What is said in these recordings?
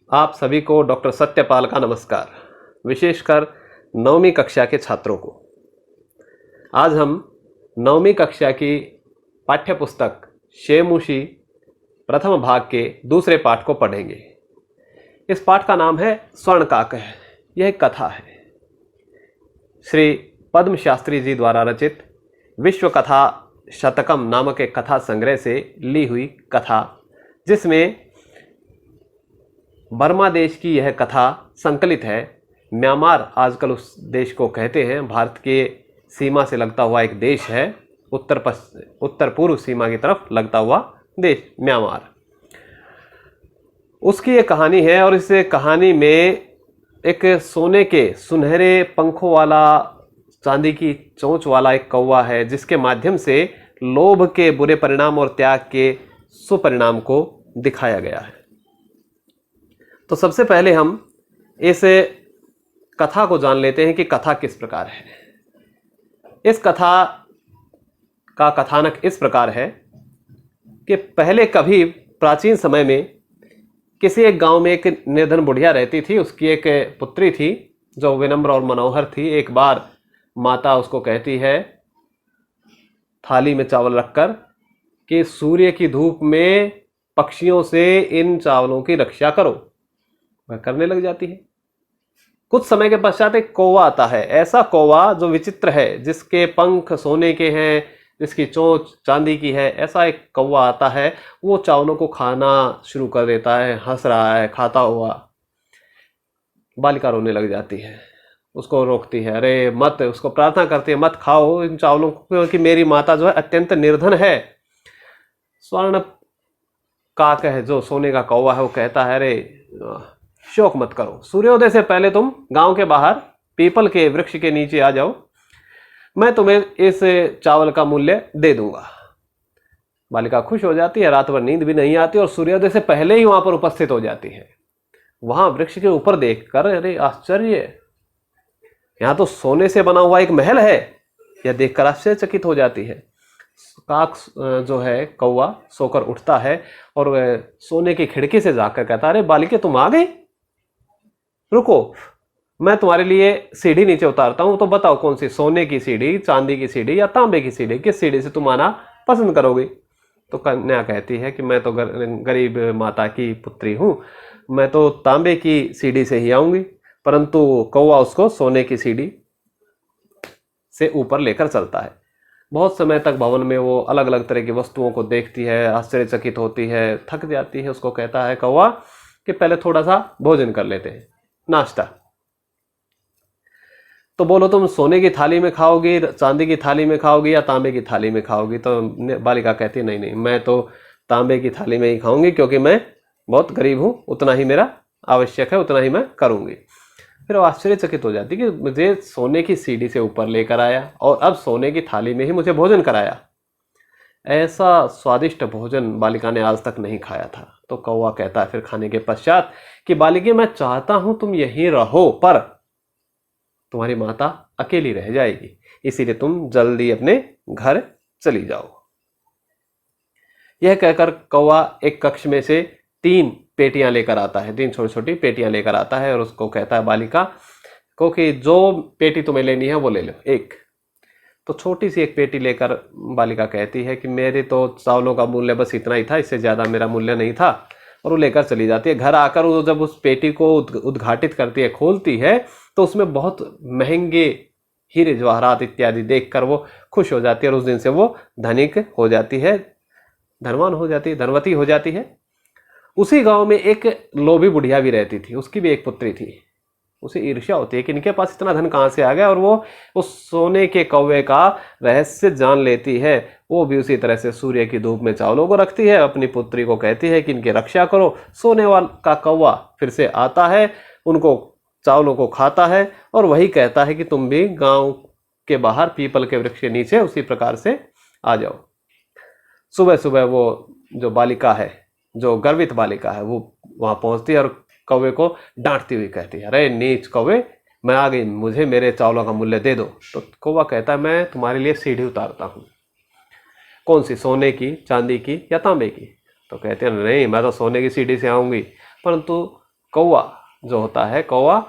आप सभी को डॉक्टर सत्यपाल का नमस्कार, विशेषकर 9वीं कक्षा के छात्रों को। आज हम 9वीं कक्षा की पाठ्य पुस्तक शेमुशी प्रथम भाग के दूसरे पाठ को पढ़ेंगे। इस पाठ का नाम है स्वर्णकाक। यह एक कथा है, श्री पद्म शास्त्री जी द्वारा रचित विश्व कथा शतकम नामक एक कथा संग्रह से ली हुई कथा, जिसमें बर्मा देश की यह कथा संकलित है। म्यांमार आजकल उस देश को कहते हैं, भारत के सीमा से लगता हुआ एक देश है, उत्तर पूर्व सीमा की तरफ लगता हुआ देश म्यांमार। उसकी एक कहानी है और इस कहानी में एक सोने के सुनहरे पंखों वाला, चांदी की चोंच वाला एक कौवा है, जिसके माध्यम से लोभ के बुरे परिणाम और त्याग के सुपरिणाम को दिखाया गया है। तो सबसे पहले हम इस कथा को जान लेते हैं कि कथा किस प्रकार है। इस कथा का कथानक इस प्रकार है कि पहले कभी प्राचीन समय में किसी एक गांव में एक निर्धन बुढ़िया रहती थी। उसकी एक पुत्री थी जो विनम्र और मनोहर थी। एक बार माता उसको कहती है, थाली में चावल रखकर, कि सूर्य की धूप में पक्षियों से इन चावलों की रक्षा करो। वह करने लग जाती है। कुछ समय के पश्चात एक कौवा आता है, ऐसा कौवा जो विचित्र है, जिसके पंख सोने के हैं, जिसकी चोंच चांदी की है। ऐसा एक कौवा आता है, वो चावलों को खाना शुरू कर देता है, हंस रहा है खाता हुआ। बालिका रोने लग जाती है, उसको रोकती है, अरे मत, उसको प्रार्थना करती है, मत खाओ इन चावलों को, क्योंकि मेरी माता जो है अत्यंत निर्धन है। स्वर्ण काक है, जो सोने का कौवा है, वो कहता है, अरे शोक मत करो, सूर्योदय से पहले तुम गांव के बाहर पीपल के वृक्ष के नीचे आ जाओ, मैं तुम्हें इस चावल का मूल्य दे दूंगा। बालिका खुश हो जाती है, रात भर नींद भी नहीं आती और सूर्योदय से पहले ही वहां पर उपस्थित हो जाती है। वहां वृक्ष के ऊपर देखकर, अरे आश्चर्य, यहां तो सोने से बना हुआ एक महल है। यह देखकर आश्चर्यचकित हो जाती है। काक जो है कौवा सोकर उठता है और वह सोने की खिड़की से जाकर कहता, अरे बालिके तुम आ गई, रुको, मैं तुम्हारे लिए सीढ़ी नीचे उतारता हूं, तो बताओ कौन सी, सोने की सीढ़ी, चांदी की सीढ़ी या तांबे की सीढ़ी, किस सीढ़ी से तुम आना पसंद करोगे? तो कन्या कहती है कि मैं तो गरीब माता की पुत्री हूं, मैं तो तांबे की सीढ़ी से ही आऊंगी। परंतु कौवा उसको सोने की सीढ़ी से ऊपर लेकर चलता है। बहुत समय तक भवन में वो अलग अलग तरह की वस्तुओं को देखती है, आश्चर्यचकित होती है, थक जाती है। उसको कहता है कौवा कि पहले थोड़ा सा भोजन कर लेते हैं, नाश्ता। तो बोलो, तुम सोने की थाली में खाओगी, चांदी की थाली में खाओगी या तांबे की थाली में खाओगी? तो बालिका कहती है, नहीं नहीं, मैं तो तांबे की थाली में ही खाऊंगी, क्योंकि मैं बहुत गरीब हूं, उतना ही मेरा आवश्यक है, उतना ही मैं करूंगी। फिर वो आश्चर्यचकित हो जाती कि मुझे सोने की सीढ़ी से ऊपर लेकर आया और अब सोने की थाली में ही मुझे भोजन कराया। ऐसा स्वादिष्ट भोजन बालिका ने आज तक नहीं खाया था। तो कौवा कहता है फिर खाने के पश्चात कि बालिके, मैं चाहता हूं तुम यहीं रहो, पर तुम्हारी माता अकेली रह जाएगी, इसीलिए तुम जल्दी अपने घर चली जाओ। यह कहकर कौवा एक कक्ष में से 3 पेटियां लेकर आता है, 3 छोटी छोटी पेटियां लेकर आता है और उसको कहता है बालिका को कि जो पेटी तुम्हें लेनी है वो ले लो एक। तो छोटी सी एक पेटी लेकर बालिका कहती है कि मेरे तो चावलों का मूल्य बस इतना ही था, इससे ज़्यादा मेरा मूल्य नहीं था, और वो लेकर चली जाती है। घर आकर वो जब उस पेटी को उद्घाटित करती है, खोलती है, तो उसमें बहुत महंगे हीरे जवाहरात इत्यादि देखकर वो खुश हो जाती है और उस दिन से वो धनिक हो जाती है, धनवान हो जाती है, धनवती हो जाती है। उसी गांव में एक लोभी बुढ़िया भी रहती थी, उसकी भी एक पुत्री थी। उसे ईर्ष्या होती है कि इनके पास इतना धन कहाँ से आ गया, और वो उस सोने के कौवे का रहस्य जान लेती है। वो भी उसी तरह से सूर्य की धूप में चावलों को रखती है, अपनी पुत्री को कहती है कि इनकी रक्षा करो। सोने वाला का कौवा फिर से आता है, उनको चावलों को खाता है और वही कहता है कि तुम भी गांव के बाहर पीपल के वृक्ष के नीचे उसी प्रकार से आ जाओ। सुबह सुबह वो जो बालिका है, जो गर्वित बालिका है, वो वहां पहुंचती है और कौवे को डांटती हुई कहती है, अरे नीच कौवे, मैं आ गई, मुझे मेरे चावलों का मूल्य दे दो। तो कौवा कहता है, मैं तुम्हारे लिए सीढ़ी उतारता हूँ। कौन सी, सोने की, चांदी की या तांबे की? तो कहते हैं, नहीं, मैं तो सोने की सीढ़ी से आऊंगी। परंतु कौवा जो होता है, कौवा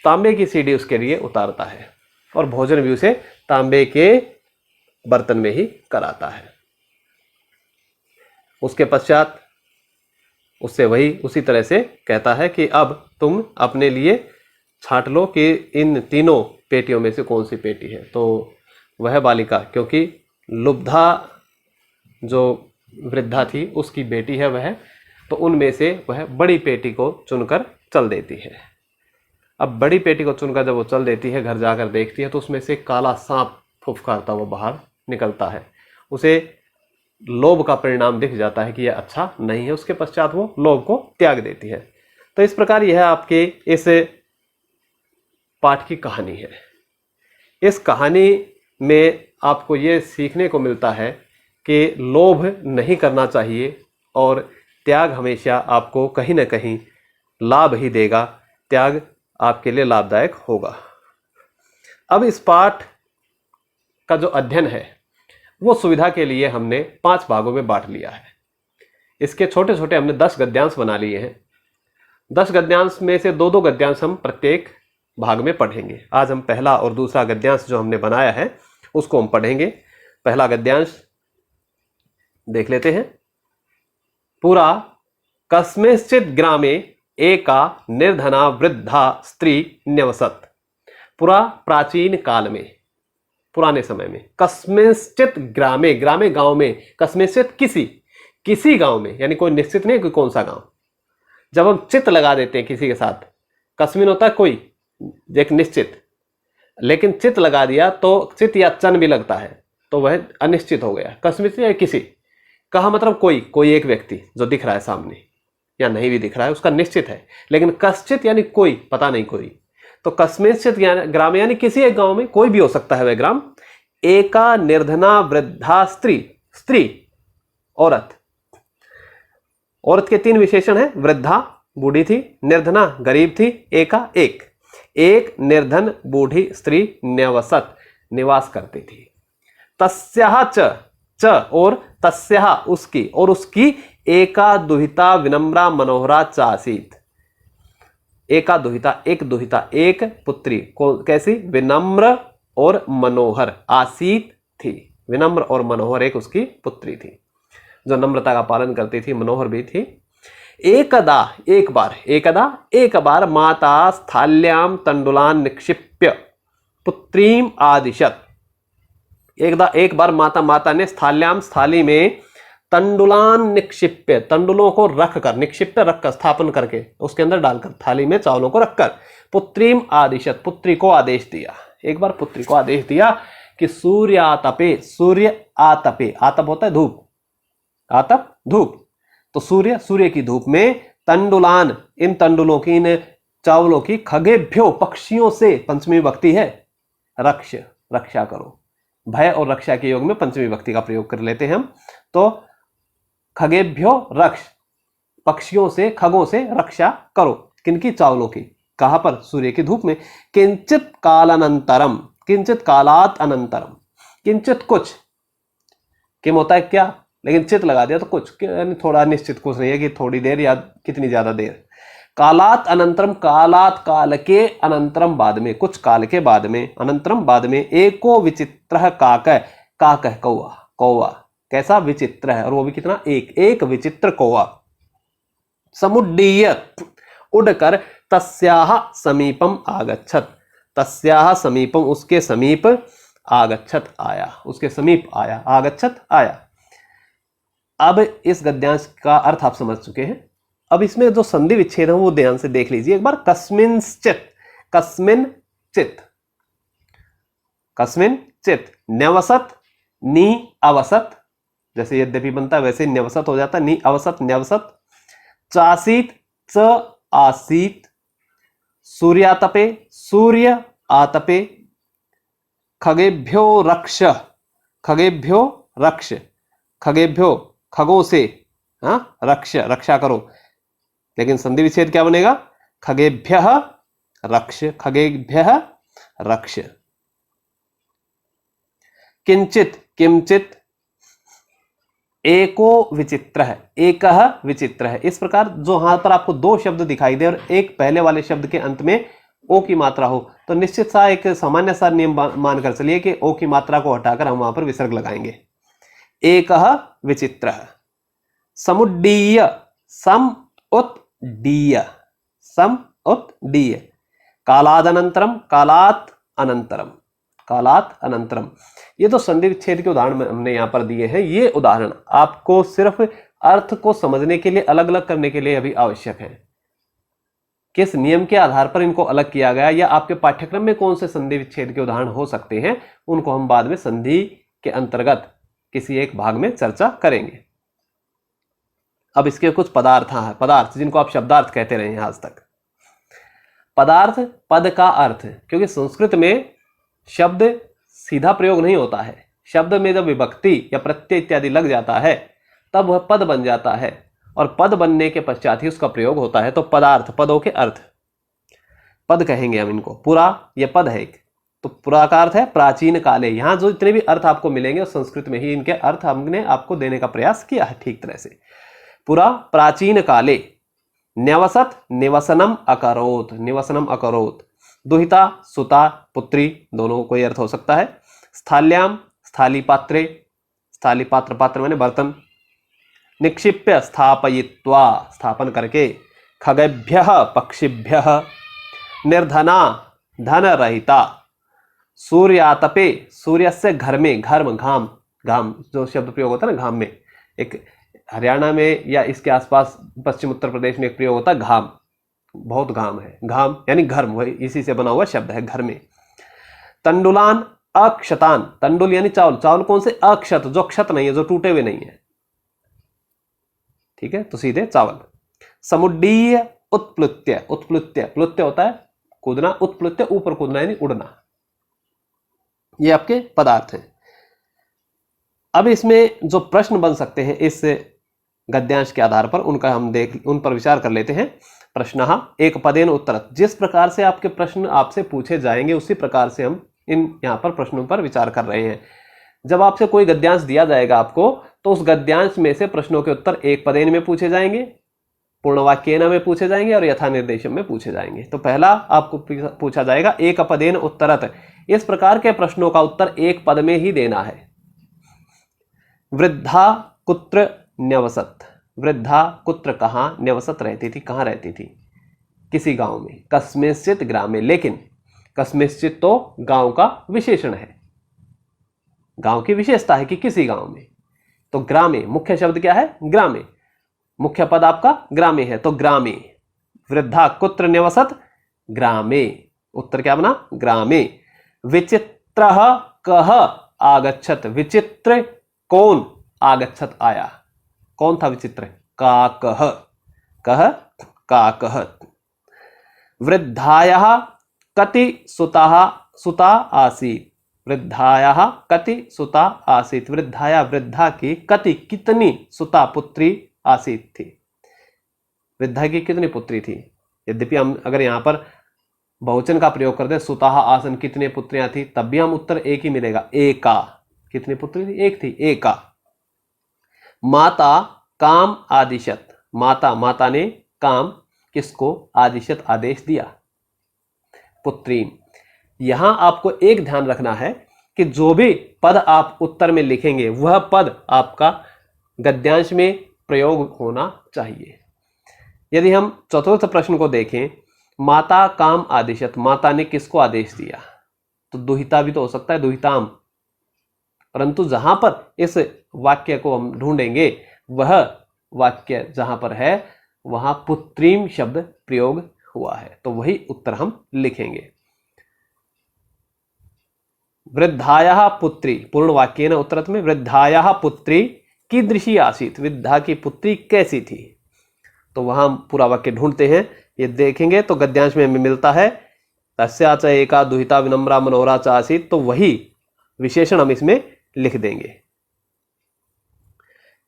तांबे की सीढ़ी उसके लिए उतारता है और भोजन भी उसे तांबे के बर्तन में ही कराता है। उसके पश्चात उससे वही उसी तरह से कहता है कि अब तुम अपने लिए छांट लो कि इन तीनों पेटियों में से कौन सी पेटी है। तो वह बालिका, क्योंकि लुब्धा जो वृद्धा थी उसकी बेटी है वह, तो उनमें से वह बड़ी पेटी को चुनकर चल देती है। अब बड़ी पेटी को चुनकर जब वो चल देती है, घर जाकर देखती है तो उसमें से काला सांप फुफकारता हुआ बाहर निकलता है। उसे लोभ का परिणाम दिख जाता है कि यह अच्छा नहीं है। उसके पश्चात वो लोभ को त्याग देती है। तो इस प्रकार यह आपके इस पाठ की कहानी है। इस कहानी में आपको ये सीखने को मिलता है कि लोभ नहीं करना चाहिए और त्याग हमेशा आपको कहीं ना कहीं लाभ ही देगा, त्याग आपके लिए लाभदायक होगा। अब इस पाठ का जो अध्ययन है वो सुविधा के लिए हमने 5 भागों में बांट लिया है। इसके छोटे छोटे हमने 10 गद्यांश बना लिए हैं। 10 गद्यांश में से 2-2 गद्यांश हम प्रत्येक भाग में पढ़ेंगे। आज हम पहला और दूसरा गद्यांश जो हमने बनाया है उसको हम पढ़ेंगे। पहला गद्यांश देख लेते हैं। पुरा कस्मिंश्चित् ग्रामे एका निर्धना वृद्धा स्त्री न्यवसत्। पुरा प्राचीन काल में, पुराने समय में, कस्मिंश्चित् ग्रामे, ग्रामे गांव में, कस्मिंश्चित् किसी गांव में, यानी कोई निश्चित नहीं कोई कौन सा गांव। जब हम चित लगा देते हैं किसी के साथ, कस्मिन होता है कोई, एक निश्चित, लेकिन चित लगा दिया तो चित या चन भी लगता है तो वह अनिश्चित हो गया। कस्मिंश्चित् या किसी, कहा मतलब कोई एक व्यक्ति जो दिख रहा है सामने या नहीं भी दिख रहा है उसका निश्चित है। लेकिन कश्चित यानी कोई, पता नहीं कोई। तो कस्मिंश्चित् ग्राम यानी किसी एक गांव में, कोई भी हो सकता है वह ग्राम। एका निर्धना वृद्धा स्त्री औरत के 3 विशेषण है। वृद्धा बूढ़ी थी, निर्धना गरीब थी, एका एक निर्धन बूढ़ी स्त्री न्यवसत निवास करती थी। तस्याः च और तस्याः उसकी एका दुहिता विनम्रा मनोहरा चासीत। एका दुहिता, एक पुत्री, कैसी? विनम्र और मनोहर आसीत थी। विनम्र और मनोहर एक उसकी पुत्री थी जो नम्रता का पालन करती थी, मनोहर भी थी। एक बार माता स्थाल्याम तंडुलान निक्षिप्य पुत्रीम आदिशत। एक बार माता ने स्थाली में तंडुलान निक्षिप्य, तंडुलों को रखकर, निक्षिप्य रखकर, स्थापन करके, उसके अंदर डालकर, थाली में चावलों को रखकर, पुत्रीम आदिशत, पुत्री को आदेश दिया। एक बार पुत्री को आदेश दिया कि सूर्य आतपे, आतप होता है धूप, आतप धूप, तो सूर्य की धूप में तंडुलान, इन तंडुलों की, इन चावलों की, खगेभ्यो पक्षियों से, पंचमी विभक्ति है, रक्षा करो। भय और रक्षा के योग में पंचमी विभक्ति का प्रयोग कर लेते हैं हम। तो खगेभ्यो रक्ष, पक्षियों से, खगों से रक्षा करो। किनकी? चावलों की। कहां पर? सूर्य की धूप में। किंचित कालानंतरम, किंचित कालात अनंतरम, किंचित कुछ, किम होता है क्या, लेकिन चित लगा दिया तो कुछ, यानी थोड़ा, निश्चित कुछ नहीं है कि थोड़ी देर या कितनी ज्यादा देर। कालात अनंतरम, कालात काल के, अनंतरम बाद में, कुछ काल के बाद में, अनंतरम बाद में, एको विचित्र काकः कौवा, कैसा? विचित्र है, और वो भी कितना? एक विचित्र कौवा। समुड्डीय, उड़कर, तस्याः समीपम आगच्छत, तस्याः समीपम, उसके समीप, आगच्छत आया, उसके समीप आया, आगच्छत आया। अब इस गद्यांश का अर्थ आप समझ चुके हैं। अब इसमें जो संधि विच्छेद है वो ध्यान से देख लीजिए एक बार। कस्मिंश्चित् न्यवसत, नी अवसत, जैसे यद्यपि बनता है वैसे न्यवसत हो जाता है, नी अवसत, न्यवसत। चासीत, च आसीत। सूर्यातपे, सूर्य आतपे। खगेभ्यो रक्ष, खगेभ्यो खगों से, रक्षा करो। लेकिन संधि विच्छेद क्या बनेगा? खगेभ्यः रक्ष, खगेभ्यः रक्ष। किंचित एको विचित्र है, एक विचित्र है। इस प्रकार जो यहां पर आपको दो शब्द दिखाई दे और एक पहले वाले शब्द के अंत में ओ की मात्रा हो, तो निश्चित सा एक सामान्य सा नियम मानकर चलिए कि ओ की मात्रा को हटाकर हम वहां पर विसर्ग लगाएंगे। एक विचित्र, समुड्डीय, सम उत डीय, सम उत डीय, कालादनंतरम, कालात अनंतरम, कालात अनंतरम। ये तो संधि विच्छेद के उदाहरण हमने यहां पर दिए हैं। ये उदाहरण आपको सिर्फ अर्थ को समझने के लिए, अलग अलग करने के लिए अभी आवश्यक है। किस नियम के आधार पर इनको अलग किया गया या आपके पाठ्यक्रम में कौन से संधि विच्छेद के उदाहरण हो सकते हैं, उनको हम बाद में संधि के अंतर्गत किसी एक भाग में चर्चा करेंगे। अब इसके कुछ पदार्थ हैं, पदार्थ जिनको आप शब्दार्थ कहते रहे हैं आज तक। पदार्थ पद का अर्थ, क्योंकि संस्कृत में शब्द सीधा प्रयोग नहीं होता है, शब्द में जब विभक्ति या प्रत्यय इत्यादि लग जाता है तब वह पद बन जाता है और पद बनने के पश्चात ही उसका प्रयोग होता है। तो पदार्थ, पदों के अर्थ, पद कहेंगे हम इनको। पुरा यह पद है एक, तो पुरा का अर्थ है प्राचीन काले। यहां जो इतने भी अर्थ आपको मिलेंगे संस्कृत में ही इनके अर्थ हमने आपको देने का प्रयास किया है ठीक तरह से। पुरा प्राचीन काले, न्यवसत निवसनम अकरोत, निवसनम अकरोत, दुहिता सुता पुत्री, दोनों कोई अर्थ हो सकता है। स्थाल्याम स्थाली पात्रे, स्थाली पात्र, पात्र माने बर्तन। निक्षिप्य स्थापयित्वा, स्थापन करके। खगेभ्यः पक्षिभ्यः, निर्धना धन रहिता, सूर्यातपे, सूर्य से घर में, घर्म घाम, घाम जो शब्द प्रयोग होता है ना घाम में, एक हरियाणा में या इसके आसपास पश्चिम उत्तर प्रदेश में एक प्रयोग होता है घाम, बहुत घाम है, घाम यानी घर्म, वही इसी से बना हुआ शब्द है घर में। तंडुलान अक्षतान, तंडुल यानी चावल, चावल कौन से, अक्षत, जो क्षत नहीं है, जो टूटे हुए नहीं है, ठीक है, तो सीधे चावल। समुड्डीय उत्प्लुत्य, उत्प्लुत्य, प्लुत्य होता है कूदना, उत्प्लुत्य ऊपर कूदना यानी उड़ना। ये आपके पदार्थ हैं। अब इसमें जो प्रश्न बन सकते हैं इस गद्यांश के आधार पर, उनका हम उन पर विचार कर लेते हैं। प्रश्नः एक पदेन उत्तरत्, जिस प्रकार से आपके प्रश्न आपसे पूछे जाएंगे उसी प्रकार से हम इन यहाँ पर प्रश्नों पर विचार कर रहे हैं। जब आपसे कोई गद्यांश दिया जाएगा आपको, तो उस गद्यांश में से प्रश्नों के उत्तर एक पदेन में पूछे जाएंगे, पूर्ण वाक्येन में पूछे जाएंगे और यथा निर्देशम में पूछे जाएंगे। तो पहला आपको पूछा जाएगा एक पदेन उत्तरत्, इस प्रकार के प्रश्नों का उत्तर एक पद में ही देना है। वृद्धा कुत्र न्यवसत, वृद्धा कुत्र कहाँ न्यवसत रहती थी, कहाँ रहती थी, किसी गांव में। कस्मिंश्चित् ग्रामे, लेकिन कस्मिंश्चित् तो गांव का विशेषण है, गांव की विशेषता है कि किसी गांव में। तो ग्रामे, मुख्य शब्द क्या है, ग्रामे, मुख्य पद आपका ग्रामे है, तो ग्रामे। वृद्धा कुत्र न्यवसत, ग्रामे, उत्तर क्या बना, ग्रामे। विचित्रः कः आगच्छत, विचित्र कौन आगच्छत आया, कौन था विचित्र, काकः, कः काकः। वृद्धायाः कति सुताः सुता आसीत्, वृद्धायाः कति सुता आसीत्, वृद्धाया वृद्धा की कति कितनी सुता पुत्री आसीत् थी, वृद्धा की कितनी पुत्री थी। यद्यपि हम अगर यहाँ पर बहुवचन का प्रयोग कर दे, सुताः आसन, कितने पुत्रियां थी, तब भी हम उत्तर एक ही मिलेगा, एका। कितनी पुत्री थी, एक थी, एका। माता काम आदिशत, माता, माता ने काम किसको, आदिशत आदेश दिया, पुत्री। यहां आपको एक ध्यान रखना है कि जो भी पद आप उत्तर में लिखेंगे वह पद आपका गद्यांश में प्रयोग होना चाहिए। यदि हम चतुर्थ प्रश्न को देखें, माता काम आदिशत, माता ने किसको आदेश दिया, तो दुहिता भी तो हो सकता है, दुहिताम, परंतु जहां पर इस वाक्य को हम ढूंढेंगे वह वाक्य जहां पर है वहां पुत्रीम शब्द प्रयोग हुआ है, तो वही उत्तर हम लिखेंगे। वृद्धायाः पुत्री, पूर्ण वाक्येन उत्तरत् में, वृद्धायाः पुत्री कीदृशी आसीत्, वृद्धा की पुत्री कैसी थी, तो वहां हम पूरा वाक्य ढूंढते हैं, ये देखेंगे तो गद्यांश में हमें मिलता है तस्या च एका दुहिता विनम्रा मनोहरा च आसीत्, तो वही विशेषण हम इसमें लिख देंगे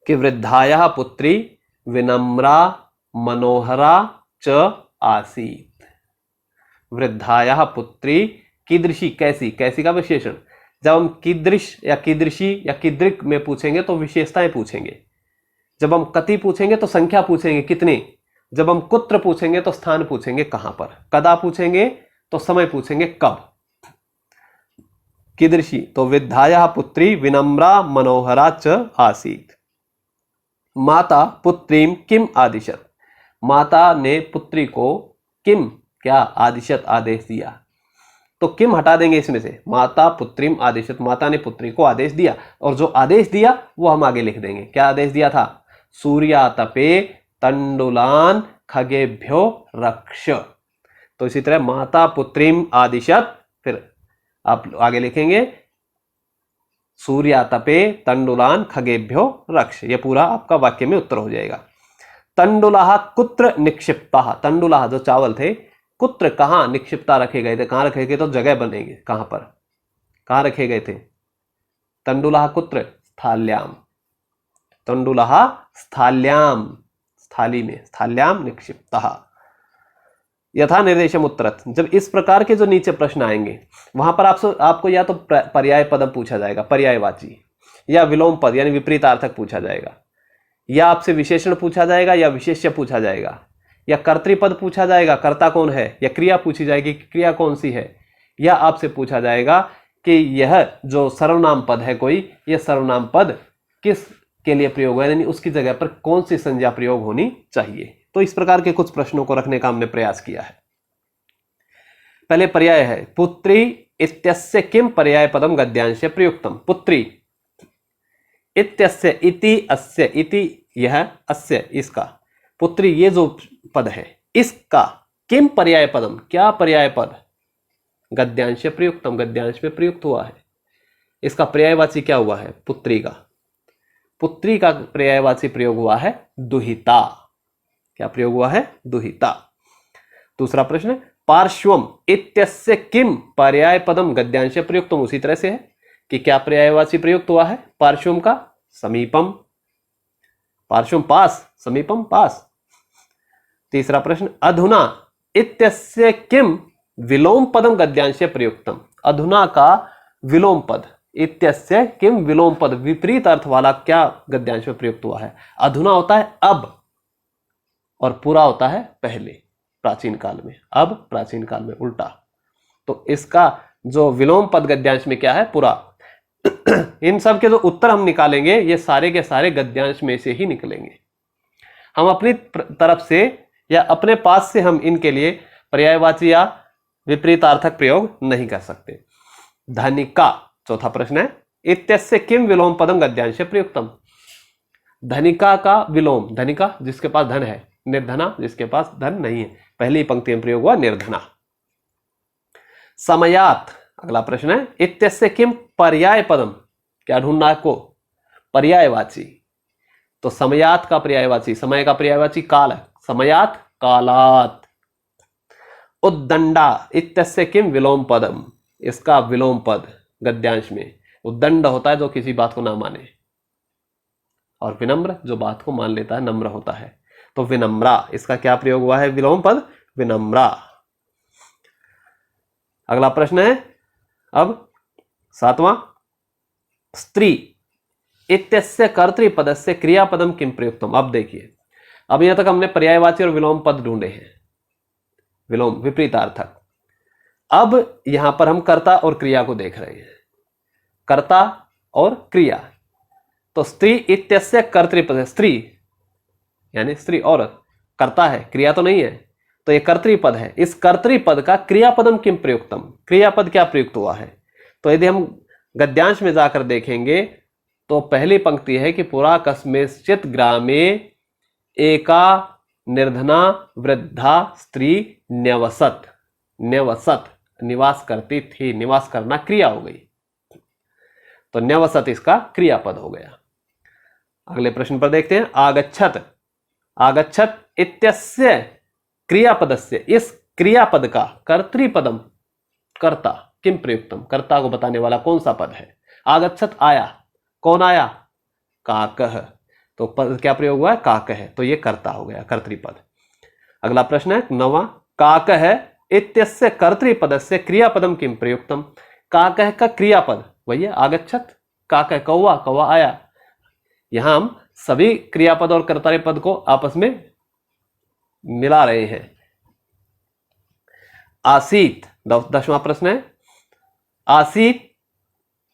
कि वृद्धायाः पुत्री विनम्रा मनोहरा च आसीत्। वृद्धायाः पुत्री कीदृशी, कैसी, कैसी का विशेषण। जब हम कीदृश या कीदृशी या कीदृक में पूछेंगे तो विशेषताएं पूछेंगे, जब हम कति पूछेंगे तो संख्या पूछेंगे कितनी, जब हम कुत्र पूछेंगे तो स्थान पूछेंगे कहां पर, कदा पूछेंगे तो समय पूछेंगे कब। कीदृशी, तो विद्याया पुत्री विनम्रा मनोहरा च आसीत। माता पुत्रीम किम आदिशत, माता ने पुत्री को किम क्या आदिशत आदेश दिया। तो किम हटा देंगे इसमें से, माता पुत्रीम आदेशत, माता ने पुत्री को आदेश दिया, और जो आदेश दिया वो हम आगे लिख देंगे। क्या आदेश दिया था, सूर्यातपे तंडुलान खगेभ्यो रक्ष। तो इसी तरह माता पुत्रीम आदिशत, फिर आप आगे लिखेंगे सूर्यातपे तंडुलान खगेभ्यो रक्ष। यह पूरा आपका वाक्य में उत्तर हो जाएगा। तंडुलाह कुत्र निक्षिप्ता, तंडुलाह जो चावल थे, कुत्र कहां निक्षिप्ता रखे गए थे, कहां रखे गए, तो जगह बनेगी कहां पर, कहां रखे गए थे। तंडुलाह कुत्र, स्थाल्याम, तंडुलाह स्थाल्याम, स्थाली में, स्थाल्याम निक्षिप्ता। यथा निर्देशम उत्तरत, जब इस प्रकार के जो नीचे प्रश्न आएंगे वहां पर आपको या तो पर्याय पदम पूछा जाएगा, पर्यायवाची, या विलोम पद यानी विपरीतार्थक पूछा जाएगा, या आपसे विशेषण पूछा जाएगा, या विशेष्य पूछा जाएगा, या कर्तृपद पूछा जाएगा, कर्ता कौन है, या क्रिया पूछी जाएगी क्रिया कौन सी है, या आपसे पूछा जाएगा कि यह जो सर्वनाम पद है कोई, यह सर्वनाम पद किस के लिए प्रयोग हुआ, यानी उसकी जगह पर कौन सी संज्ञा प्रयोग होनी चाहिए। तो इस प्रकार के कुछ प्रश्नों को रखने का हमने प्रयास किया है। पहले पर्याय है, पुत्री इत्यस्य किम पर्याय पदम गद्यांश प्रयुक्तम। पुत्री इत्यस्य, इति अस्य, इति यह, अस्य इसका, पुत्री ये जो पद है इसका, किम पर्याय पदम क्या पर्याय पद, गद्यांश प्रयुक्तम गद्यांश में प्रयुक्त हुआ है। इसका पर्यायवाची क्या हुआ है, पुत्री का, पुत्री का पर्यायवाची प्रयोग हुआ है दुहिता। क्या प्रयोग हुआ है, दुहिता। दूसरा प्रश्न, पार्श्वम इत्यस्य किम पर्याय पदम गद्यांश प्रयुक्तम, उसी तरह से है कि क्या पर्यायवाची प्रयुक्त हुआ है पार्श्वम का, समीपम, पार्श्वम पास, समीपम पास। तीसरा प्रश्न, अधुना इत्यस्य किम विलोम पदम गद्यांश प्रयुक्तम, अधुना का विलोम पद, इत्यस्य किम विलोम पद विपरीत अर्थ वाला क्या गद्यांश में प्रयुक्त हुआ है। अधुना होता है अब, और पूरा होता है पहले, प्राचीन काल में, अब प्राचीन काल में उल्टा। तो इसका जो विलोम पद गद्यांश में क्या है, पुरा। इन सब के जो उत्तर हम निकालेंगे ये सारे के सारे गद्यांश में से ही निकलेंगे। हम अपनी तरफ से या अपने पास से हम इनके लिए पर्यायवाची या विपरीतार्थक प्रयोग नहीं कर सकते। धनिका, चौथा प्रश्न है, इत्यस्य किम विलोम पदम गद्यांश प्रयुक्तम। धनिका का विलोम, धनिका जिसके पास धन है, निर्धना जिसके पास धन नहीं है, पहली पंक्ति में प्रयोग हुआ निर्धना। समयात, अगला प्रश्न है, इत्यस्य किम पर्याय पदम, क्या ढूंढना को, पर्यायवाची। तो समयात का पर्यायवाची, समय का पर्यायवाची काल है, समयात कालात। उद्दंडा इत्यस्य किम विलोम पदम, इसका विलोम पद गद्यांश में, उद्दंड होता है जो किसी बात को ना माने, और विनम्र जो बात को मान लेता है, नम्र होता है। तो विनम्रा, इसका क्या प्रयोग हुआ है विलोम पद, विनम्रा। अगला प्रश्न है अब सातवां, स्त्री इत्यस्य कर्तृपदस्य क्रियापदम किम प्रयुक्तम। अब देखिए, अब यहां तक हमने पर्यायवाची और विलोम पद ढूंढे हैं, विलोम विपरीतार्थक। अब यहां पर हम कर्ता और क्रिया को देख रहे हैं, कर्ता और क्रिया। तो स्त्री इत्यस्य कर्तृपद, स्त्री यानी स्त्री औरत, कर्ता है, क्रिया तो नहीं है, तो यह कर्तृपद है। इस कर्तृपद का क्रियापदम किम प्रयुक्तम, क्रियापद क्या प्रयुक्त हुआ है। तो यदि हम गद्यांश में जाकर देखेंगे तो पहली पंक्ति है कि पुरा कस्मिंश्चित् ग्रामे एका निर्धना वृद्धा स्त्री न्यवसत, न्यवसत निवास करती थी, निवास करना क्रिया हो गई, तो न्यवसत इसका क्रियापद हो गया। अगले प्रश्न पर देखते हैं, आगच्छत, आगच्छत इत्यस्य क्रियापदस्य, इस क्रियापद का कर्तृपदम, कर्ता किम प्रयुक्तम, कर्ता को बताने वाला कौन सा पद है। आगच्छत आया, कौन आया, काकः, तो पद क्या प्रयोग हुआ है, काकः, तो ये कर्ता हो गया, कर्तृपद। अगला प्रश्न है नवा, काकः इत्यस्य कर्तृपदस्य क्रियापदम किम प्रयुक्तम। काकः का क्रियापद वही है आगच्छत, काकः कौवा, कौवा आया। यहां हम सभी क्रियापद और कर्तरी पद को आपस में मिला रहे हैं। आसीत 10वां प्रश्न है, आसीत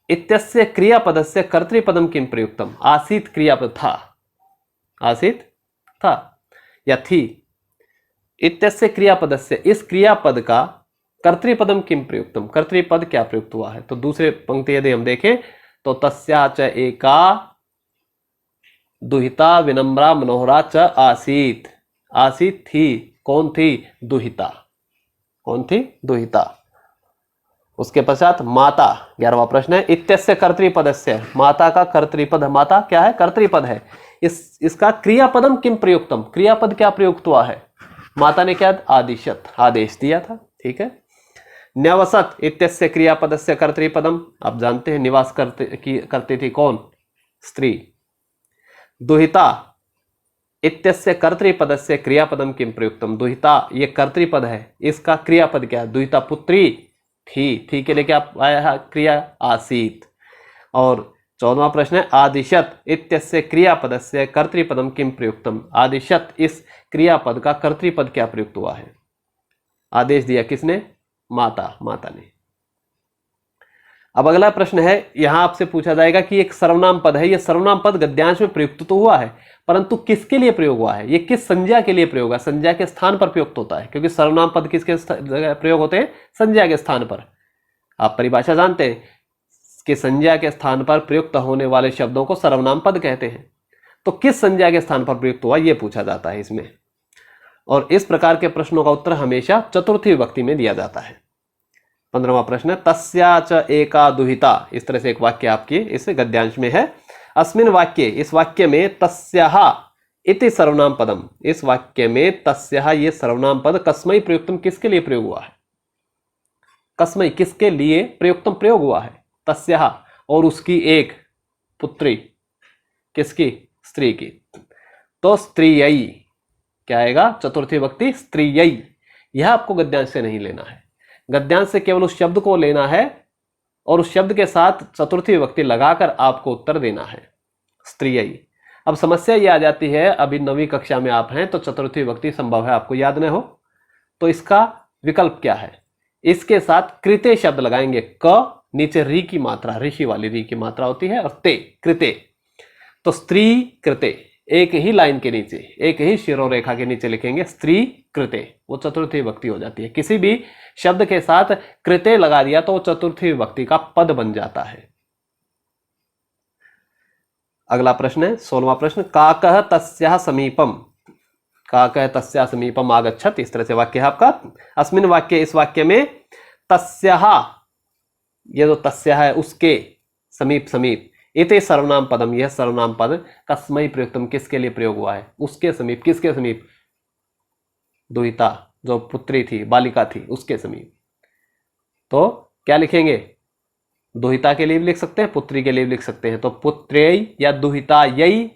इत्यस्य क्रियापदस्य कर्तृपदम किम प्रयुक्तम। आसीत क्रियापद था, आसीत था या थी, इत्यस्य क्रियापदस्य इस क्रियापद का कर्तृपदम किम प्रयुक्तम, कर्तृपद क्या प्रयुक्त हुआ है। तो दूसरे पंक्ति यदि हम देखें तो तस्या च एका दुहिता विनम्रा मनोहरा च आसीत। आसीत थी, कौन थी, दुहिता। कौन थी, दुहिता। उसके पश्चात माता 11वां प्रश्न है, इत्यस्य कर्तृपदस्य, माता का कर्तृपद, माता क्या है, कर्तृपद है, इसका क्रियापदम किम प्रयुक्तम, क्रियापद क्या प्रयुक्त हुआ है। माता ने क्या, आदिशत, आदेश दिया था। ठीक है। न्यवसत इत्यस्य क्रियापदस्य कर्तृपदम, आप जानते हैं निवास करती थी कौन, स्त्री। दुहिता इत्यस्य कर्तृपदस्य क्रियापदम किम प्रयुक्तम, दुहिता ये कर्तृपद है, इसका क्रियापद क्या है, दुहिता पुत्री थी के लिए क्या आया है, क्रिया आसीत। और 14वां प्रश्न है, आदिशत इत्यस्य क्रियापदस्य कर्तृपदम किम प्रयुक्तम, आदिशत इस क्रियापद का कर्तृपद क्या प्रयुक्त हुआ है। आदेश दिया किसने, माता, माता ने। अब अगला प्रश्न है, यहां आपसे पूछा जाएगा कि एक सर्वनाम पद है, यह सर्वनाम पद गद्यांश में प्रयुक्त तो हुआ है, परंतु किसके लिए प्रयोग हुआ है, यह किस संज्ञा के लिए प्रयोग है, संज्ञा के स्थान पर प्रयुक्त होता है, क्योंकि सर्वनाम पद किसके जगह प्रयोग होते हैं, संज्ञा के स्थान पर। आप परिभाषा जानते हैं कि संज्ञा के स्थान पर प्रयुक्त होने वाले शब्दों को सर्वनाम पद कहते हैं। तो किस संज्ञा के स्थान पर प्रयुक्त हुआ, यह पूछा जाता है इसमें। और इस प्रकार के प्रश्नों का उत्तर हमेशा चतुर्थी विभक्ति में दिया जाता है। 15वां प्रश्न है, तस्या च एका दुहिता, इस तरह से एक वाक्य आपके इस गद्यांश में है। अस्मिन वाक्य, इस वाक्य में तस्याः इति सर्वनाम पदम, इस वाक्य में तस्याः ये सर्वनाम पद कस्मै प्रयुक्तम किसके लिए प्रयोग हुआ है, कस्मै किसके लिए प्रयुक्तम प्रयोग हुआ है, तस्याः और उसकी एक पुत्री, किसकी, स्त्री की। तो स्त्रीयई क्या आएगा, चतुर्थी विभक्ति स्त्रीयई। यह आपको गद्यांश से नहीं लेना है, गद्यांश से केवल उस शब्द को लेना है और उस शब्द के साथ चतुर्थी विभक्ति लगाकर आपको उत्तर देना है, स्त्रीयई। अब समस्या ये आ जाती है, अभी 9वीं कक्षा में आप हैं तो चतुर्थी विभक्ति संभव है आपको याद न हो, तो इसका विकल्प क्या है, इसके साथ कृते शब्द लगाएंगे, क नीचे री की मात्रा, ऋषि वाली री की मात्रा होती है, और ते कृते। तो स्त्री कृते, एक ही लाइन के नीचे, एक ही शिरोरेखा के नीचे लिखेंगे स्त्री कृते, वो चतुर्थी विभक्ति हो जाती है। किसी भी शब्द के साथ कृते लगा दिया तो वो चतुर्थी विभक्ति का पद बन जाता है। अगला प्रश्न है 16वां प्रश्न, काकः तस्याः समीपम, काकः तस्याः समीपम आगच्छत्, इस तरह से वाक्य है आपका। अस्मिन वाक्य, इस वाक्य में तस्याः, ये जो तस्याः है उसके, समीप समीप, इति सर्वनाम पदम, यह सर्वनाम पद कस्मै प्रयुक्तम किसके लिए प्रयोग हुआ है, उसके समीप, किसके समीप, दुहिता जो पुत्री थी, बालिका थी, उसके समीप। तो क्या लिखेंगे, दुहिता के लिए भी लिख सकते हैं, पुत्री के लिए भी लिख सकते हैं। तो पुत्रेय या दुहितायै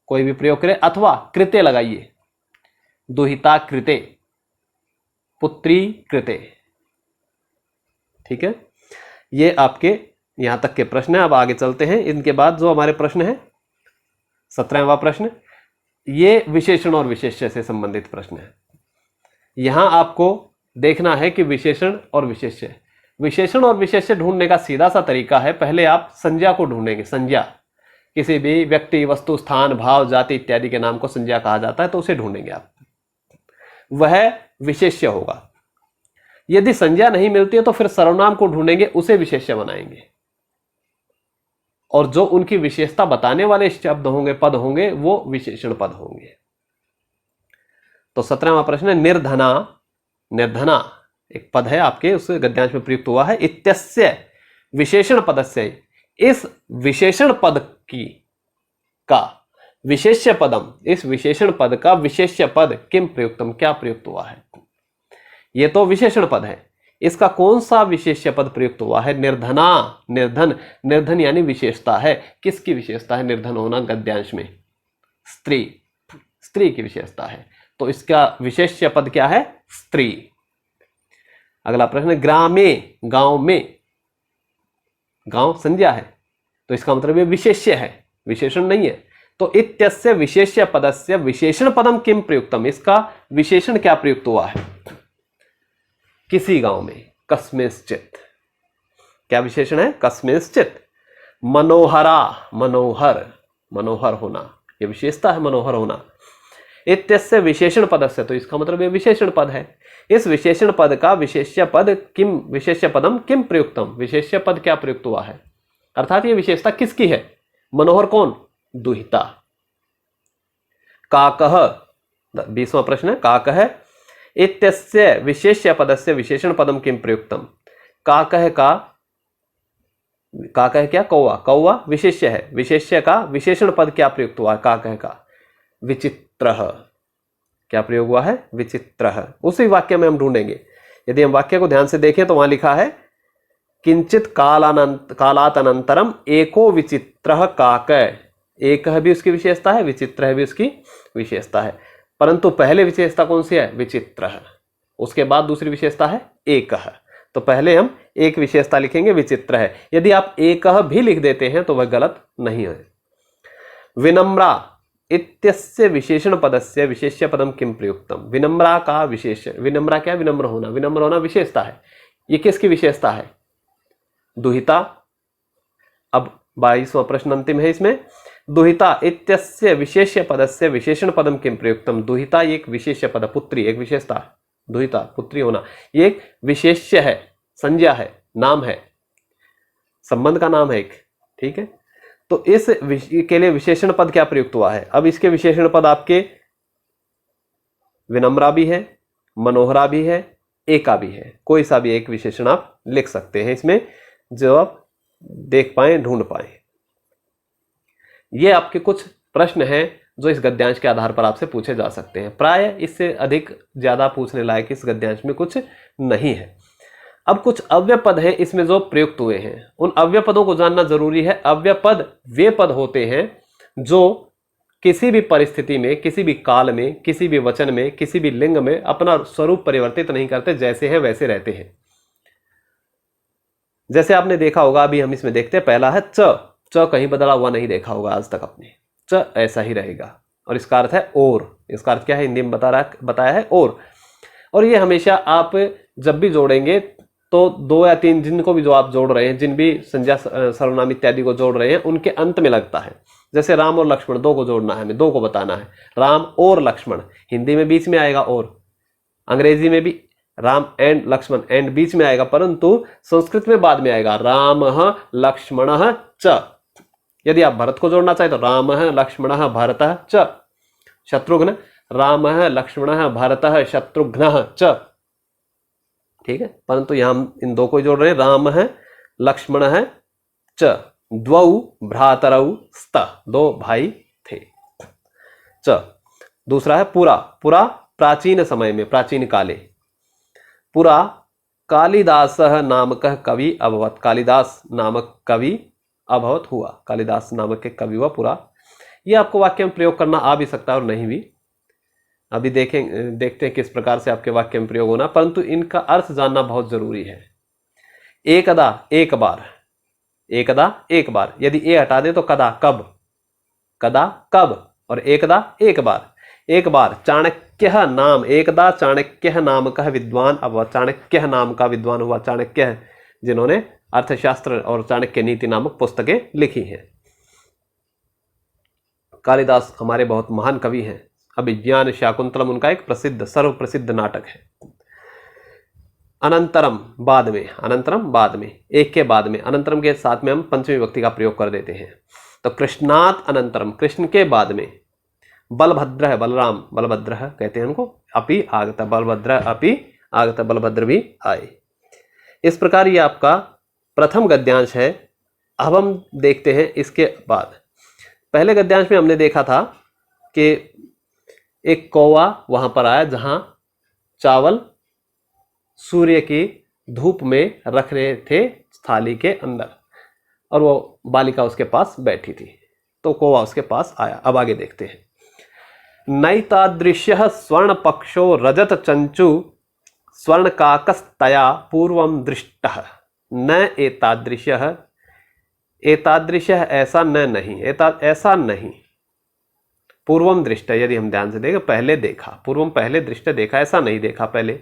कोई भी प्रयोग करें, अथवा कृते लगाइए, दुहिता कृते, पुत्री कृते। ठीक है, ये आपके यहां तक के प्रश्न है। अब आगे चलते हैं, इनके बाद जो हमारे प्रश्न है 17वां प्रश्न, ये विशेषण और विशेष्य से संबंधित प्रश्न है। यहां आपको देखना है कि विशेषण और विशेष्य, विशेषण और विशेष्य ढूंढने का सीधा सा तरीका है, पहले आप संज्ञा को ढूंढेंगे। संज्ञा, किसी भी व्यक्ति, वस्तु, स्थान, भाव, जाति इत्यादि के नाम को संज्ञा कहा जाता है, तो उसे ढूंढेंगे आप, वह विशेष्य होगा। यदि संज्ञा नहीं मिलती है तो फिर सर्वनाम को ढूंढेंगे, उसे विशेष्य बनाएंगे, और जो उनकी विशेषता बताने वाले शब्द होंगे, पद होंगे, वो विशेषण पद होंगे। तो 17वां प्रश्न है, निर्धना, निर्धना एक पद है आपके, उस गद्यांश में प्रयुक्त हुआ है। इत्यस्य विशेषण पदस्य, इस विशेषण पद की का विशेष्य पदम, इस विशेषण पद का विशेष्य पद किम प्रयुक्तम क्या प्रयुक्त हुआ है। यह तो विशेषण पद है, इसका कौन सा विशेष्य पद प्रयुक्त हुआ है, निर्धना, निर्धन, निर्धन यानी विशेषता है, किसकी विशेषता है निर्धन होना, गद्यांश में स्त्री, स्त्री की विशेषता है, तो इसका विशेष्य पद क्या है, स्त्री। अगला प्रश्न, ग्रामे, गांव में, गांव संज्ञा है तो इसका मतलब ये विशेष्य है, विशेषण नहीं है। तो इत्यस्य विशेष्य पदस्य विशेषण पदम किम प्रयुक्तम, इसका विशेषण क्या प्रयुक्त हुआ है? किसी गांव में, कस्मिंश्चित। क्या विशेषण है? कस्मिंश्चित। मनोहरा, मनोहर, मनोहर होना, यह विशेषता है, मनोहर होना। इत्यस्य विशेषण पदस्य, तो इसका मतलब यह विशेषण पद है। इस विशेषण पद का विशेष्य पद किम, विशेष्य पदम किम प्रयुक्तम, विशेष्य पद क्या प्रयुक्त हुआ है? अर्थात यह विशेषता किसकी है? मनोहर कौन? दुहिता। काकः, 20वां प्रश्न है, काकः इत्यस्य विशेष्य पदस्य विशेषण पदम किम प्रयुक्तम। काकः का, काकः क्या? कौवा, कौवा विशेष्य है, विशेष्य का विशेषण पद क्या प्रयुक्त हुआ? काकः का विचित्रः, क्या प्रयोग हुआ है? विचित्रः। उसी वाक्य में हम ढूंढेंगे। यदि हम वाक्य को ध्यान से देखें तो वहां लिखा है किंचित कालात अनंतरम एको विचित्रः काकः। एक भी उसकी विशेषता है, विचित्र भी उसकी विशेषता है, परंतु पहले विशेषता कौन सी है? विचित्र। उसके बाद दूसरी विशेषता है एक। तो पहले हम एक विशेषता लिखेंगे, विचित्र है। यदि आप एक भी लिख देते हैं तो वह गलत नहीं है। विनम्रा इत्यस्य विशेषण पदस्य विशेष्य पदम किम प्रयुक्तम। विनम्रा का विशेष, विनम्रा क्या? विनम्र होना, विनम्र होना विशेषता है। यह किसकी विशेषता है? दुहिता। अब 22वां प्रश्न अंतिम है इसमें। दुहिता इत्यस्य विशेष्य पदस्य विशेषण पदम किम प्रयुक्तम। दुहिता एक विशेष्य पद, पुत्री, एक विशेषता। दुहिता पुत्री होना, ये एक विशेष्य है, संज्ञा है, नाम है, संबंध का नाम है एक। ठीक है, तो इस के लिए विशेषण पद क्या प्रयुक्त हुआ है? अब इसके विशेषण पद आपके विनम्रा भी है, मनोहरा भी है, एका भी है। कोई सा भी एक विशेषण आप लिख सकते हैं इसमें, जो आप देख पाए, ढूंढ पाए। ये आपके कुछ प्रश्न हैं जो इस गद्यांश के आधार पर आपसे पूछे जा सकते हैं। प्राय इससे अधिक ज्यादा पूछने लायक इस गद्यांश में कुछ नहीं है। अब कुछ अव्यय पद हैं इसमें जो प्रयुक्त हुए हैं, उन अव्यय पदों को जानना जरूरी है। अव्यय पद वे पद होते हैं जो किसी भी परिस्थिति में, किसी भी काल में, किसी भी वचन में, किसी भी लिंग में अपना स्वरूप परिवर्तित नहीं करते, जैसे हैं वैसे रहते हैं। जैसे आपने देखा होगा, अभी हम इसमें देखते हैं, पहला है च। च कहीं बदला हुआ नहीं देखा होगा आज तक आपने, च ऐसा ही रहेगा। और इसका अर्थ है और। इसका अर्थ क्या है? हिंदी में बताया है और ये हमेशा आप जब भी जोड़ेंगे तो 2 या 3, जिनको भी जो आप जोड़ रहे हैं, जिन भी संज्ञा सर्वनाम इत्यादि को जोड़ रहे हैं, उनके अंत में लगता है। जैसे राम और लक्ष्मण, 2 को जोड़ना है, हमें 2 को बताना है। राम और लक्ष्मण, हिंदी में बीच में आएगा और, अंग्रेजी में भी राम एंड लक्ष्मण, एंड बीच में आएगा, परंतु संस्कृत में बाद में आएगा। राम लक्ष्मण च। यदि आप भरत को जोड़ना चाहे तो राम लक्ष्मण भरत च। शत्रुघ्न, राम लक्ष्मण भरत शत्रुघ्न च। ठीक है, परंतु यहां हम इन 2 को जोड़ रहे हैं, राम है लक्ष्मण है च। द्वौ भ्रातरौ स्त, 2 भाई थे, च। दूसरा है पुरा। पुरा प्राचीन समय में, प्राचीन काले। पुरा कालिदास नामक कवि अभवत। कालिदास नामक कवि अभवत हुआ, कालिदास नामक के कवि हुआ पुरा। यह आपको वाक्य में प्रयोग करना आ भी सकता है और नहीं भी। अभी देखते हैं किस प्रकार से आपके वाक्य में प्रयोग होना, परंतु इनका अर्थ जानना बहुत जरूरी है। एकदा एक बार, एकदा एक बार। यदि ए हटा दें तो कदा कब, कदा कब, और एकदा एक बार। एक बार चाणक्य नाम, एकदा चाणक्य नाम का विद्वान अभवत। चाणक्य नाम का विद्वान हुआ, चाणक्य जिन्होंने अर्थशास्त्र और चाणक्य नीति नामक पुस्तकें लिखी हैं। कालिदास हमारे बहुत महान कवि हैं। अभिज्ञान शाकुंतलम उनका एक प्रसिद्ध, सर्व प्रसिद्ध नाटक है। अनंतरम बाद में, अनंतरम बाद में, एक के बाद में। अनंतरम के साथ में हम पंचमी विभक्ति का प्रयोग कर देते हैं। तो कृष्णात अनंतरम, कृष्ण के बाद में। बलभद्र है, बलराम, बलभद्र कहते हैं उनको। अपि आगत, बलभद्र अपि आगत, बलभद्र भी आए। इस प्रकार ये आपका प्रथम गद्यांश है। अब हम देखते हैं इसके बाद। पहले गद्यांश में हमने देखा था कि एक कौवा वहां पर आया जहां चावल सूर्य की धूप में रख रहे थे थाली के अंदर, और वो बालिका उसके पास बैठी थी, तो कौवा उसके पास आया। अब आगे देखते हैं। नैतादृश्य स्वर्ण पक्षो रजत चंचु स्वर्ण काकस्तया पूर्वम दृष्टः। न एतादृश्य, एतादृश्य ऐसा न नहीं, ऐसा नहीं, पूर्वम दृष्ट, यदि हम ध्यान से देखें पहले देखा, पूर्वम पहले दृष्ट देखा, ऐसा नहीं देखा पहले।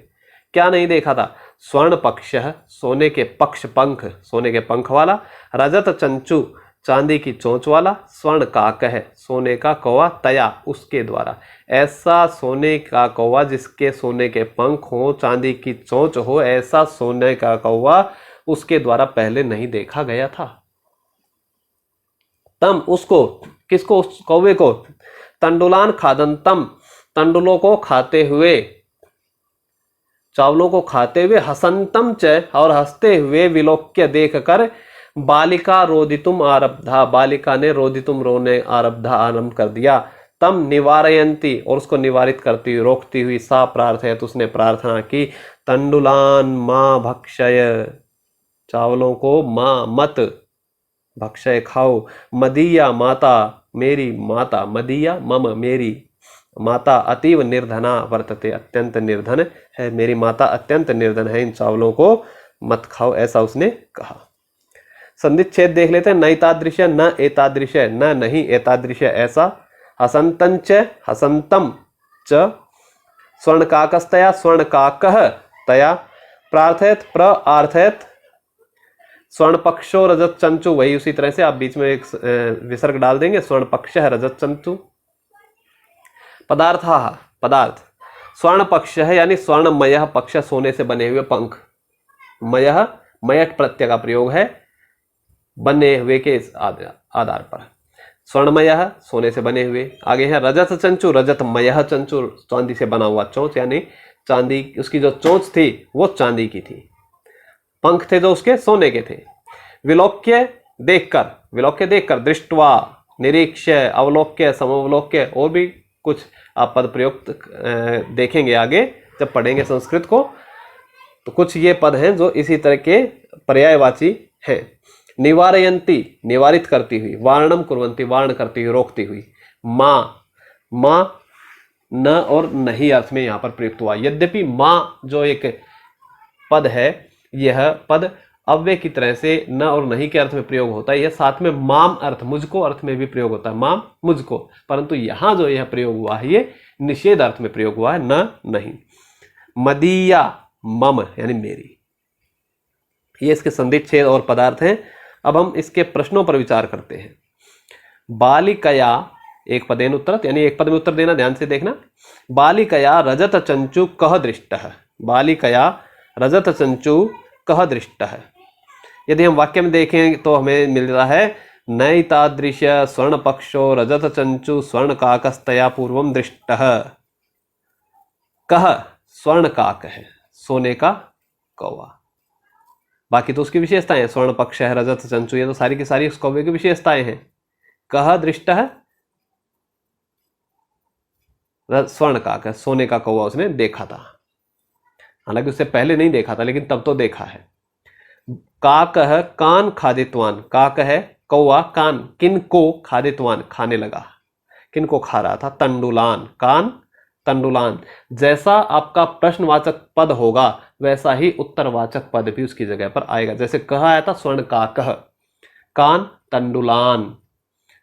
क्या नहीं देखा था? स्वर्ण पक्ष, सोने के पक्ष पंख, सोने के पंख वाला, रजत चंचु चांदी की चोंच वाला, स्वर्ण काक है सोने का कौवा, तया उसके द्वारा। ऐसा सोने का कौवा जिसके सोने के पंख हो, चांदी की चोंच हो, ऐसा सोने का कौवा उसके द्वारा पहले नहीं देखा गया था। तम उसको, किसको? उस कौवे को, तंडुलान खादंतम तंडुलों को खाते हुए, चावलों को खाते हुए, हसंतम च और हंसते हुए, विलोक्य देखकर, बालिका रोदितुम आरब्धा बालिका ने रोदितुम रोने आरब्धा आरंभ कर दिया। तम निवारयंती और उसको निवारित करती हुई, रोकती हुई, सा प्रार्थयत उसने प्रार्थना की, तंडुलान मां भक्षय चावलों को मां मत भक्षय खाओ, मदीया माता मेरी माता, मदीया मम मेरी माता, अतीव निर्धना वर्तते अत्यंत निर्धन है, मेरी माता अत्यंत निर्धन है, इन चावलों को मत खाओ, ऐसा उसने कहा। संधिच्छेद देख लेते हैं। न एतादृश्य न एतादृश्य, न नहीं एतादृश्य ऐसा, हसंतंच हसंतम च, स्वर्ण काकस्तया स्वर्ण काकः तया, प्रार्थयत प्रार्थयत, स्वर्ण पक्षो रजत चंचु, वही उसी तरह से आप बीच में एक विसर्ग डाल देंगे, स्वर्ण पक्ष है रजत चंचु। पदार्थ, पदार्थ, स्वर्ण पक्ष है यानी स्वर्णमय पक्ष, सोने से बने हुए पंख, मय मयट प्रत्यय का प्रयोग है बने हुए के आधार पर, स्वर्णमय सोने से बने हुए। आगे है रजत चंचु, रजतमय चंचु, चांदी से बना हुआ चोंच, यानी चांदी, उसकी जो चोंच थी वो चांदी की थी, पंख थे जो उसके सोने के थे। विलोक्य देखकर, विलोक्य देखकर, दृष्टवा निरीक्ष्य, अवलोक्य समवलोक्य, और भी कुछ आप पद प्रयुक्त देखेंगे आगे जब पढ़ेंगे संस्कृत को, तो कुछ ये पद हैं जो इसी तरह के पर्यायवाची हैं। निवारयंती निवारित करती हुई, वारणम कुर्वंती वारण करती हुई, रोकती हुई, मां मां न और नहीं अर्थ में यहां पर प्रयुक्त हुआ। यद्यपि मां जो एक पद है, यह पद अव्यय की तरह से न और नहीं के अर्थ में प्रयोग होता है, यह साथ में माम अर्थ मुझको अर्थ में भी प्रयोग होता है, माम मुझको, परंतु यहां जो यह प्रयोग हुआ है ये निषेध अर्थ में प्रयोग हुआ है, न नहीं। मदीया मम यानी मेरी, ये इसके संधिच्छेद और पदार्थ हैं। अब हम इसके प्रश्नों पर विचार करते हैं। बालिकया, एक पदेन उत्तर यानी एक पद में उत्तर देना, ध्यान से देखना। बालिकया रजत चंचु कह दृष्टः, बालिकया रजत चंचु कह दृष्टः। यदि हम वाक्य में देखें तो हमें मिल रहा है नैतादृश्य स्वर्ण पक्षो रजत चंचु स्वर्ण काकस्तया पूर्वम दृष्टः। कह स्वर्ण काक है, सोने का कौवा, बाकी तो उसकी विशेषताएं, स्वर्ण पक्ष है, रजत चंचु, ये तो सारी की सारी उस कौवे की विशेषताएं हैं। कह दृष्टः स्वर्ण काक है, सोने का कौवा उसने देखा था, हालांकि उससे पहले नहीं देखा था लेकिन तब तो देखा है। काक है कान खादित्वान, काक है कौवा, कान किनको खादित्वान खाने लगा, किनको खा रहा था, तंडुलान कान तंडुलान। जैसा आपका प्रश्नवाचक पद होगा वैसा ही उत्तरवाचक पद भी उसकी जगह पर आएगा। जैसे कहा आया था स्वर्ण काकः, कान तंडुलान।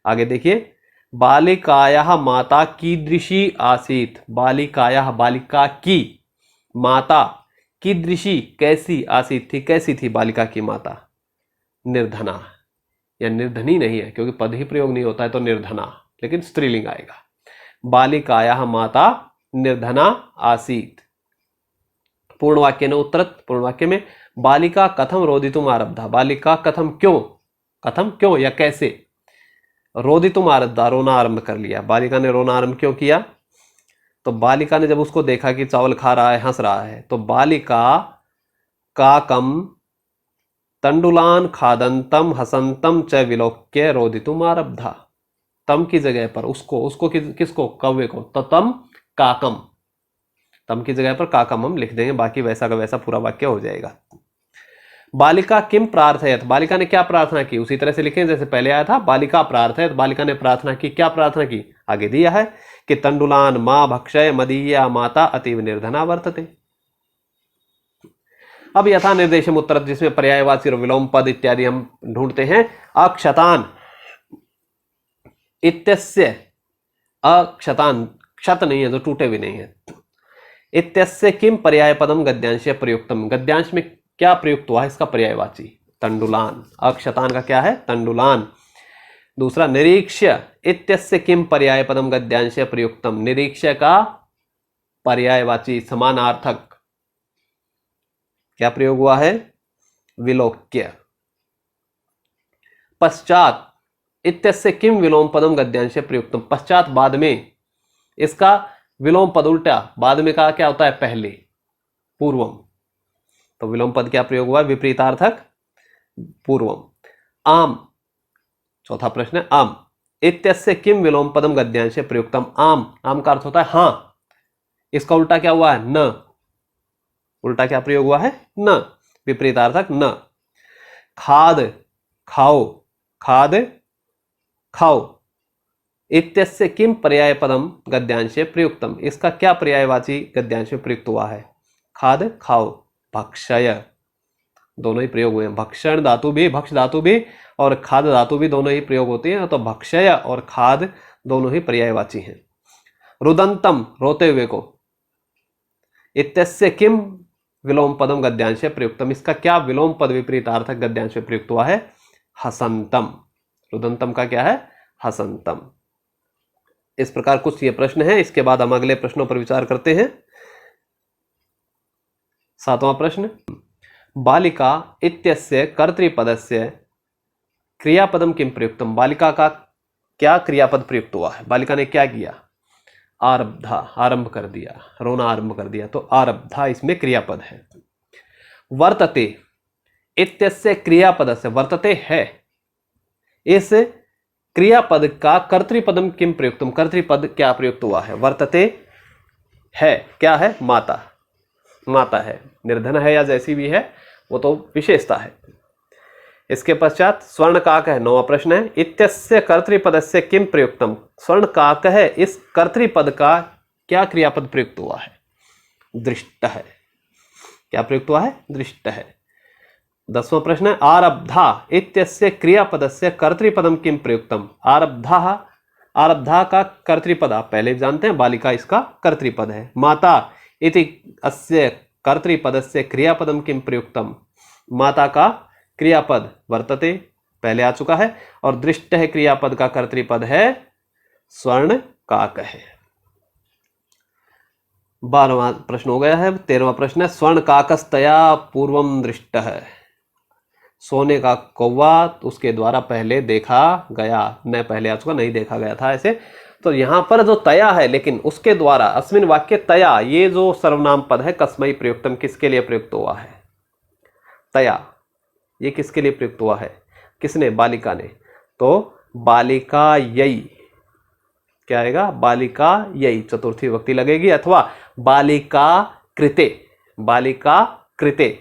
आगे देखिए, बालिकायाः माता कीदृशी आसीत, बालिकायाः बालिका की, माता कीदृशी कैसी, आसीत थी कैसी थी बालिका की माता, निर्धना या निर्धनी नहीं है क्योंकि पद ही प्रयोग नहीं होता है तो निर्धना, लेकिन स्त्रीलिंग आएगा। बालिकायाः माता निर्धना आसीत। पूर्ण वाक्य ने उत्तरत, पूर्ण वाक्य में बालिका कथम रोदितुम आरब्धा, बालिका कथम क्यों या कैसे रोदितुम आरब्धा रोना आरंभ कर लिया, बालिका ने रोना आरंभ क्यों किया? तो बालिका ने जब उसको देखा कि चावल खा रहा है, हंस रहा है, तो बालिका काकम तंडुलान खादंतम हसंतम च विलोक्य रोदितुम आरब्धा। तम की जगह पर उसको किसको, कौवे को, तो तम काकम, तम की जगह पर काकम हम लिख देंगे, बाकी वैसा का वैसा पूरा वाक्य हो जाएगा। बालिका किम प्रार्थयत, बालिका ने क्या प्रार्थना की, उसी तरह से लिखें जैसे पहले आया था। बालिका प्रार्थयत, बालिका ने प्रार्थना की, क्या प्रार्थना की, आगे दिया है कि तंडुलान मां भक्षय मदीया माता अतीव निर्धना वर्तते। अब यथा निर्देशम उत्तर, जिसमें पर्यायवाची और विलोम पद इत्यादि हम ढूंढते हैं। अक्षतान इत्यस्य अक्षतान, क्षत नहीं है, जो टूटे भी नहीं है। इत्यस्य किम पर्याय पदम गद्यांश प्रयुक्तम, गद्यांश में क्या प्रयुक्त हुआ है इसका पर्यायवाची? तंडुलान। अक्षतान का क्या है? तंडुलान। दूसरा, निरीक्ष्य इत्यस्य किम पर्याय पदम गद्यांश प्रयुक्तम, निरीक्ष्य का पर्यायवाची समानार्थक क्या प्रयोग हुआ है? विलोक्य। पश्चात इत्यस्य किम विलोम पदम गद्यांश प्रयुक्तम, पश्चात बाद में, इसका विलोम पद उल्टा, बाद में का क्या होता है? पहले, पूर्वम। तो विलोम पद क्या प्रयोग हुआ? विपरीतार्थक पूर्वम। आम, चौथा प्रश्न है आम। इत्यस्य किम विलोम पदम गद्यांश प्रयुक्तम, आम, आम का अर्थ होता है हां, इसका उल्टा क्या हुआ है? न। उल्टा क्या प्रयोग हुआ है? न, विपरीतार्थक न। खाद, खाओ, खाद खाओ। इत्यस्य किम पर्याय पदम गद्यांशे प्रयुक्तम, इसका क्या पर्यायवाची गद्यांश में प्रयुक्त हुआ है? खाद खाओ, भक्षय, दोनों ही प्रयोग हुए हैं। भक्षण धातु भी, भक्ष धातु भी और खाद धातु भी दोनों ही प्रयोग होती हैं, तो भक्षय और खाद दोनों ही पर्यायवाची हैं। रुदंतम, रोते हुए को। इत्यस्य किम विलोम पदम गद्यांश प्रयुक्तम, इसका क्या विलोम पद विपरीतार्थक गद्यांश में प्रयुक्त हुआ है? हसंतम। रुदंतम का क्या है? हसंतम। इस प्रकार कुछ ये प्रश्न है, इसके बाद हम अगले प्रश्नों पर विचार करते हैं। 7वां प्रश्न, बालिका इत्यस्य कर्तृपदस्य क्रियापदम किम प्रयुक्तम, बालिका का क्या क्रियापद प्रयुक्त हुआ है? बालिका ने क्या किया? आरब्धा, आरंभ कर दिया, रोना आरंभ कर दिया, तो आरब्धा इसमें क्रियापद है। वर्तते इत्यस्य क्रियापदस्य, वर्तते है, इस क्रियापद का कर्तृपदम किम प्रयुक्तम, कर्तृपद क्या प्रयुक्त हुआ है? वर्तते है, क्या है? माता, माता है, निर्धन है या जैसी भी है वो तो विशेषता है। इसके पश्चात स्वर्ण काक है, 9वां प्रश्न है। इत्यस्य कर्तृपदस्य किम प्रयुक्तम, स्वर्ण काक है, इस कर्तृपद का क्या क्रियापद प्रयुक्त हुआ है? दृष्ट है, क्या प्रयुक्त हुआ है? दृष्ट है। 10वां प्रश्न है, आरब्धा इत्यस्य क्रियापदस्य कर्तृपदम किम प्रयुक्तम, आरब्धा, आरब्धा का कर्तृपद आप पहले जानते हैं, बालिका इसका कर्तृपद है। माता इति अस्य कर्तृपदस्य क्रियापदम किम प्रयुक्तम, माता का क्रियापद वर्तते पहले आ चुका है, और दृष्ट है क्रियापद का कर्तृपद है स्वर्ण काक है। 12वां प्रश्न हो गया है। 13वां प्रश्न है, स्वर्ण काकस्तया पूर्वम दृष्ट है, सोने का कौवा उसके द्वारा पहले देखा गया, न पहले आ चुका, नहीं देखा गया था ऐसे। तो यहां पर जो तया है, लेकिन उसके द्वारा, अस्मिन वाक्य तया, ये जो सर्वनाम पद है कस्मै प्रयुक्तम, किसके लिए प्रयुक्त हुआ है? तया, ये किसके लिए प्रयुक्त हुआ है? किसने? बालिका ने। तो बालिका यई, क्या आएगा? बालिका यई, चतुर्थी विभक्ति लगेगी, अथवा बालिका कृते, बालिका कृते।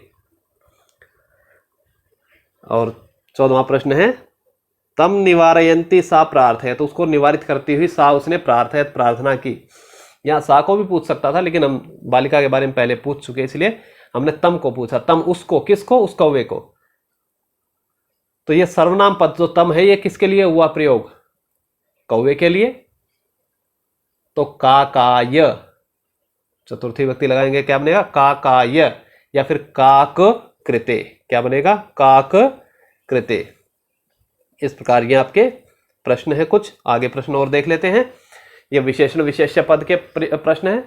और 14वां प्रश्न है, तम निवारयंती सा प्रार्थय, तो उसको निवारित करती हुई सा उसने प्रार्थयत, प्रार्थना की। यहां सा को भी पूछ सकता था, लेकिन हम बालिका के बारे में पहले पूछ चुके, इसलिए हमने तम को पूछा। तम उसको, किसको? उस कौवे को। तो ये सर्वनाम पद जो तम है, ये किसके लिए हुआ प्रयोग? कौवे के लिए। तो काकाय, चतुर्थी विभक्ति लगाएंगे, क्या बनेगा? काकाय, या फिर काक कृते, क्या बनेगा? काक कृते। इस प्रकार ये आपके प्रश्न है। कुछ आगे प्रश्न और देख लेते हैं। ये विशेषण विशेष्य पद के प्रश्न है।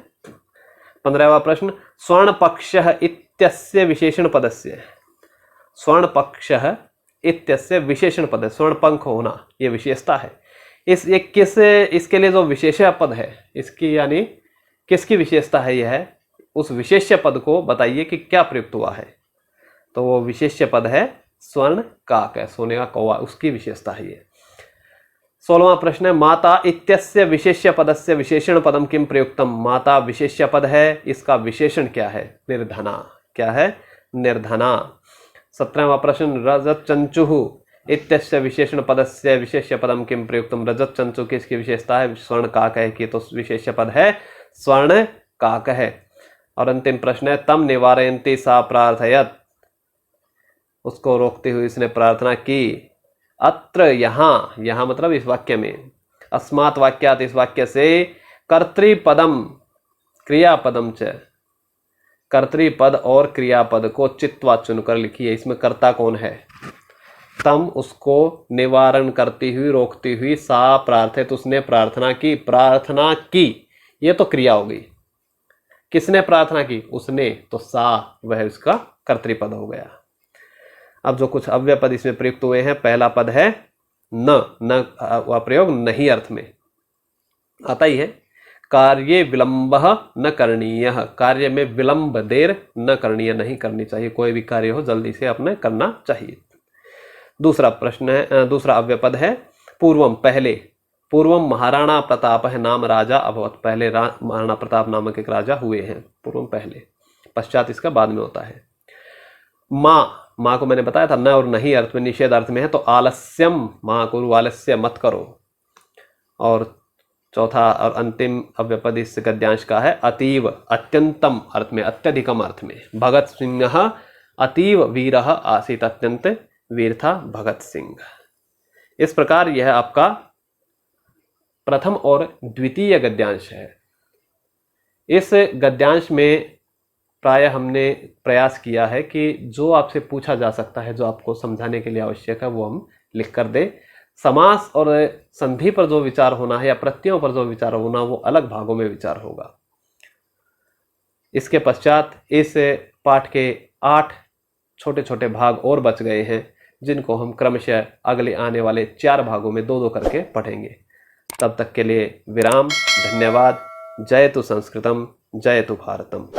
15वां प्रश्न, स्वर्ण पक्ष इत्यस्य विशेषण पदस्य, स्वर्ण पक्ष इत्यस्य विशेषण पद है, स्वर्ण पंख होना ये विशेषता है। ये किस, इसके लिए जो विशेष्य पद है, इसकी यानी किसकी विशेषता है? यह है, उस विशेष्य पद को बताइए कि क्या प्रयुक्त हुआ है। तो वो विशेष्य पद है स्वर्ण काक है, सोने का कौवा, उसकी विशेषता है ये। 16वां प्रश्न है, माता इत्यस्य विशेष्य पदस्य विशेषण पदम किम प्रयुक्तम, माता विशेष्य पद है, इसका विशेषण क्या है? निर्धना, क्या है? निर्धना। 17वां प्रश्न, रजत चंचुः इत्यस्य विशेषण पदस्य विशेष्य पदम किम प्रयुक्तम, रजत चंचु की इसकी विशेषता है स्वर्ण काक है कि, तो विशेष्य पद है स्वर्ण काक है। और अंतिम प्रश्न है, तम निवारयन्ति सा प्रार्थयत, उसको रोकते हुए इसने प्रार्थना की। अत्र, यहां, यहां मतलब इस वाक्य में, अस्मात् वाक्यात, इस वाक्य से, कर्तृपदम क्रियापदम च, कर्तृपद और क्रियापद को चित्वा चुनकर लिखिए। इसमें कर्ता कौन है? तम, उसको निवारण करती हुई, रोकती हुई, सा प्रार्थित, उसने प्रार्थना की, प्रार्थना की, ये तो क्रिया हो गई। किसने प्रार्थना की? उसने, तो सा वह उसका कर्तृपद हो गया। अब जो कुछ अव्यय पद इसमें प्रयुक्त हुए हैं, पहला पद है न, न वह प्रयोग नहीं अर्थ में आता ही है। कार्ये विलंब न करणीय, कार्य में विलंब, देर न करणीय, नहीं करनी चाहिए। कोई भी कार्य हो जल्दी से अपने करना चाहिए। दूसरा प्रश्न है, दूसरा अव्यय पद है पूर्वम, पहले। पूर्वम महाराणा प्रताप है नाम राजा अभवत, पहले महाराणा प्रताप नामक एक राजा हुए हैं। पूर्वम पहले, पश्चात इसका बाद में होता है। माँ, माँ को मैंने बताया था न और नहीं अर्थ में, निषेध अर्थ में है, तो आलस्यम, माँ को आलस्य मत करो। और चौथा और अंतिम अव्यपद इस गद्यांश का है अतीव, अत्यंतम अर्थ में, अत्यधिकम अर्थ में। भगत सिंह अतीव वीर आसीत, अत्यंत वीर था भगत सिंह। इस प्रकार यह आपका प्रथम और द्वितीय गद्यांश है। इस गद्यांश में प्रायः हमने प्रयास किया है कि जो आपसे पूछा जा सकता है, जो आपको समझाने के लिए आवश्यक है, वो हम लिख कर दें। समास और संधि पर जो विचार होना है या प्रत्ययों पर जो विचार होना, वो अलग भागों में विचार होगा। इसके पश्चात इस पाठ के 8 छोटे छोटे भाग और बच गए हैं, जिनको हम क्रमशः अगले आने वाले 4 भागों में 2-2 करके पढ़ेंगे। तब तक के लिए विराम। धन्यवाद। जयतु संस्कृतम, जयतु भारतम।